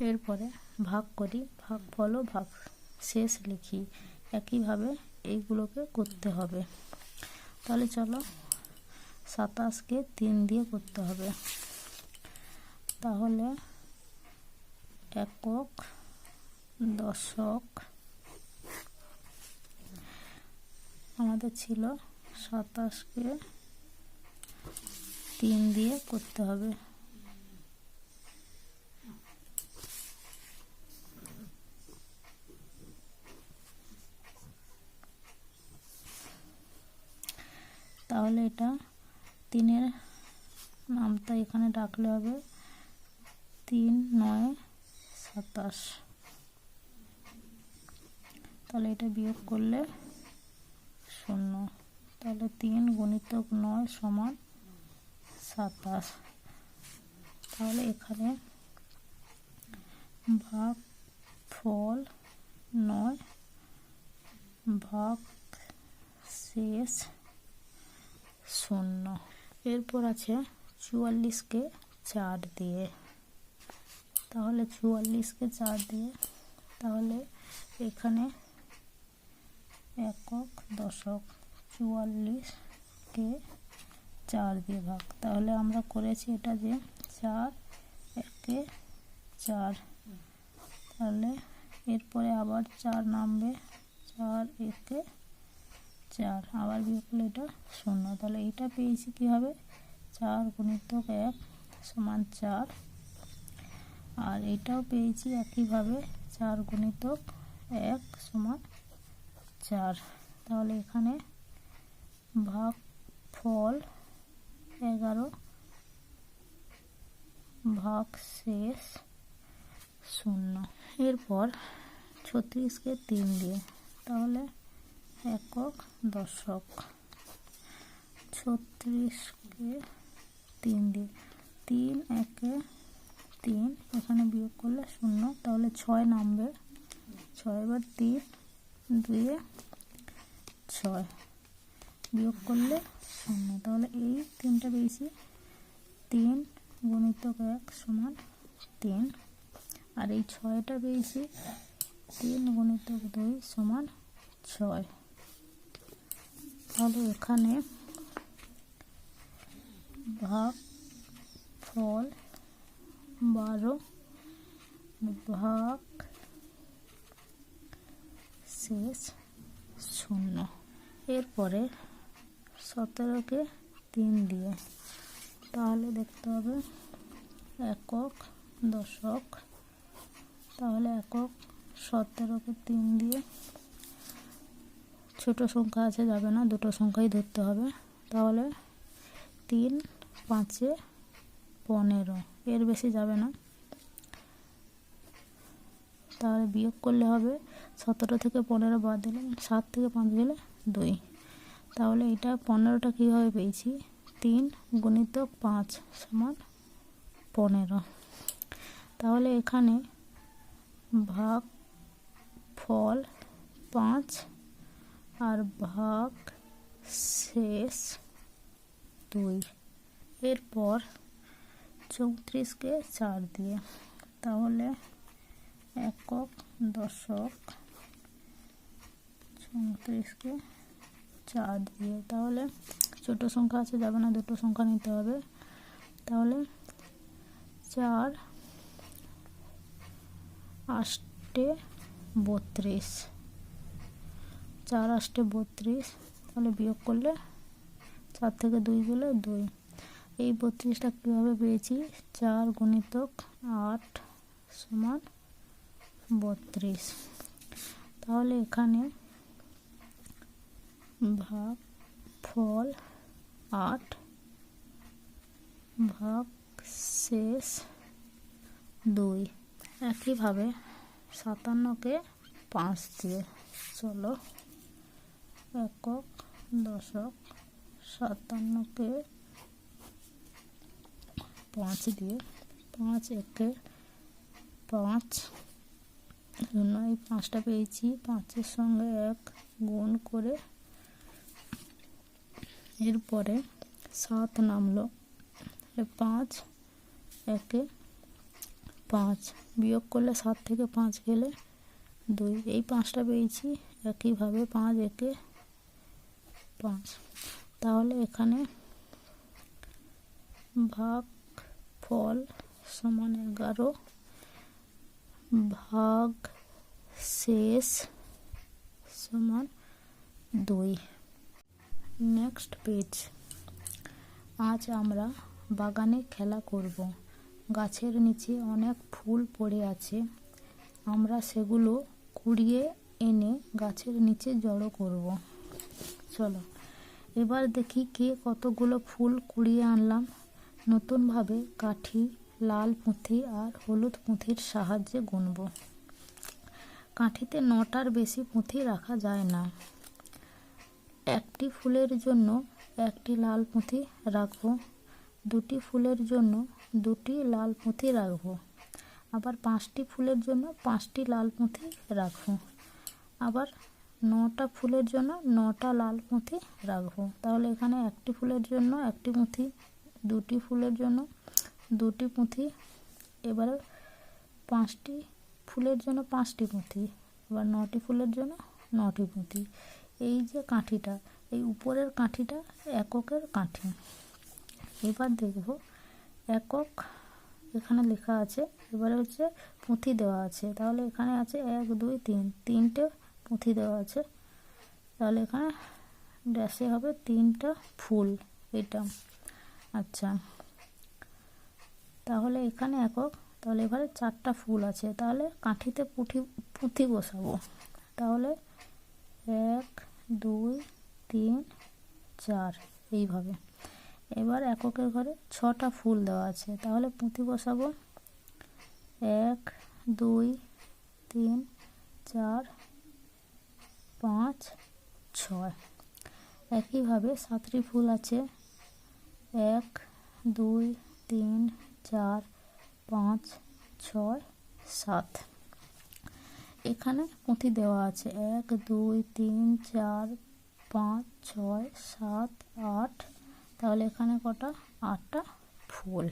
এরপরে ভাগ করি, ভাগফল ও ভাগ শেষ লিখি। একইভাবে এইগুলোকে করতে হবে। তাহলে চলো 27কে 3 দিয়ে করতে হবে। তাহলে একক, দশক আমাদের ছিল 27কে 3 দিয়ে করতে হবে। তাহলে এটা 3-এর নামটা এখানে রাখলে হবে 3 9 27। তাহলে এটা বিয়োগ করলে 0। তাহলে 3 গুণিতক 9 সমান 27। তাহলে এখানে ভাগ ফল 9 ভাগ শেষ 0। এরপর আছে 44কে 4 দিয়ে। তাহলে 44কে 4 দিয়ে, তাহলে এখানে একক, দশক 44কে 4 দিয়ে ভাগ। তাহলে আমরা করেছি এটা যে 4 একে 4। তাহলে এরপরে আবার 4 নামবে, 4 একে 4, আবার বিয়োগ করলে এটা 0। তাহলে এটা পেয়েছি কীভাবে, 4 গুণিতক 1 সমান 4। আর এটাও পেয়েছি একইভাবে 4 গুণিতক 1 সমান 4। তাহলে এখানে ভাগ ফল 11 ভাগ শেষ 0। এরপর 36কে 3 দিয়ে। তাহলে একক, দশক 36কে 3 দিয়ে, 3 একে 3, এখানে বিয়োগ করলে 0। তাহলে 6 নামবে, 6 বার 3 2 6, বিয়োগ করলে 0। তাহলে এই 3টা পেয়েছি, 3 গুণিতক 1 সমান 3। আর এই 6টা পেয়েছি 3 গুণিতক 2 সমান 6। তাহলে এখানে ভাগ ফল 12 ভাগ শেষ 0। এরপরে 17কে 3 দিয়ে। তাহলে দেখতে হবে একক, দশক। তাহলে একক 17কে 3 দিয়ে, ছোট সংখ্যা আছে যাবে না, দুটো সংখ্যাই ধরতে হবে। তাহলে 3 5 15, এর বেশি যাবে না। তাহলে বিয়োগ করলে হবে 17 থেকে 15 বাদ দিলে 7 থেকে 5 গেলে 2। তাহলে এটা 15টা কীভাবে পেয়েছি, 3 গুণিতক 5 সমান 15। তাহলে এখানে ভাগ ফল 5 আর ভাগ শেষ 2। এরপর 34কে 4 দিয়ে। তাহলে একক, দশক 34কে 4 দিয়ে। তাহলে ছোট সংখ্যা আছে যাবে না, দুটো সংখ্যা নিতে হবে। তাহলে 4 8 32, 4 8 32। তাহলে বিয়োগ করলে 4 থেকে 2 গেলে 2। এই 32টা কীভাবে পেয়েছি, 4 গুণিতক 8 সমান 32। তাহলে এখানে ভাগ ফল 8 ভাগ শেষ 2। একইভাবে 57কে 5 দিয়ে। চলো একক, দশক 57কে 5 দিয়ে। 5 একে 5, এই 5টা পেয়েছি, 5-এর সঙ্গে 1 গুণ করে এরপরে 7 নামলো। 5 একে 5, বিয়োগ করলে 7 থেকে 5 গেলে 2, এই 5টা পেয়েছি। একইভাবে 5 একে 5, তাহলে এখানে ভাগফল সমান 11 ভাগ শেষ সমান 2। Next page. আজ আমরা বাগানে খেলা করব। গাছের নিচে অনেক ফুল পড়ে আছে, আমরা সেগুলো কুড়িয়ে এনে গাছের নিচে জড়ো করব। চলো এবার দেখি কে কতগুলো ফুল কুড়িয়ে আনলাম। নতুনভাবে কাঠি, লাল পুঁথি আর হলুদ পুঁথির সাহায্যে গুনব। কাঠিতে 9টার বেশি পুঁথি রাখা যায় না। একটি ফুলের জন্য একটি লাল পুঁথি রাখবো, 2টি ফুলের জন্য 2টি লাল পুঁথি রাখবো, আবার 5টি ফুলের জন্য 5টি লাল পুঁথি রাখবো, আবার 9টা ফুলের জন্য 9টা লাল পুঁথি রাখবো। তাহলে এখানে একটি ফুলের জন্য একটি পুঁথি, 2টি ফুলের জন্য 2টি পুঁথি, এবারে 5টি ফুলের জন্য 5টি পুঁথি, এবার 9টি ফুলের জন্য 9টি পুঁথি। এই যে কাঠিটা, এই উপরের কাঠিটা এককের কাঠি। এবার দেখব একক এখানে লেখা আছে, এবারে হচ্ছে পুঁথি দেওয়া আছে। তাহলে এখানে আছে 1 2 3, 3টে পুঁথি দেওয়া আছে। তাহলে এখানে ড্যাশে হবে 3টা ফুল, এটা। আচ্ছা, তাহলে এখানে একক, তাহলে এবারে 4টা ফুল আছে, তাহলে কাঠিতে পুঁথি বসাবো। তাহলে 1 2 3 4 এইভাবে। এবার এককের ঘরে 6টা ফুল দেওয়া আছে, তাহলে পুঁথি বসাবো 1 2 3 4 5 6। একইভাবে 7টি ফুল আছে, 1 2 3 4 5 6 7। এখানে পুঁথি দেওয়া আছে 1 2 3 4 5 6 7 8, তাহলে এখানে কটা? 8টা ফুল।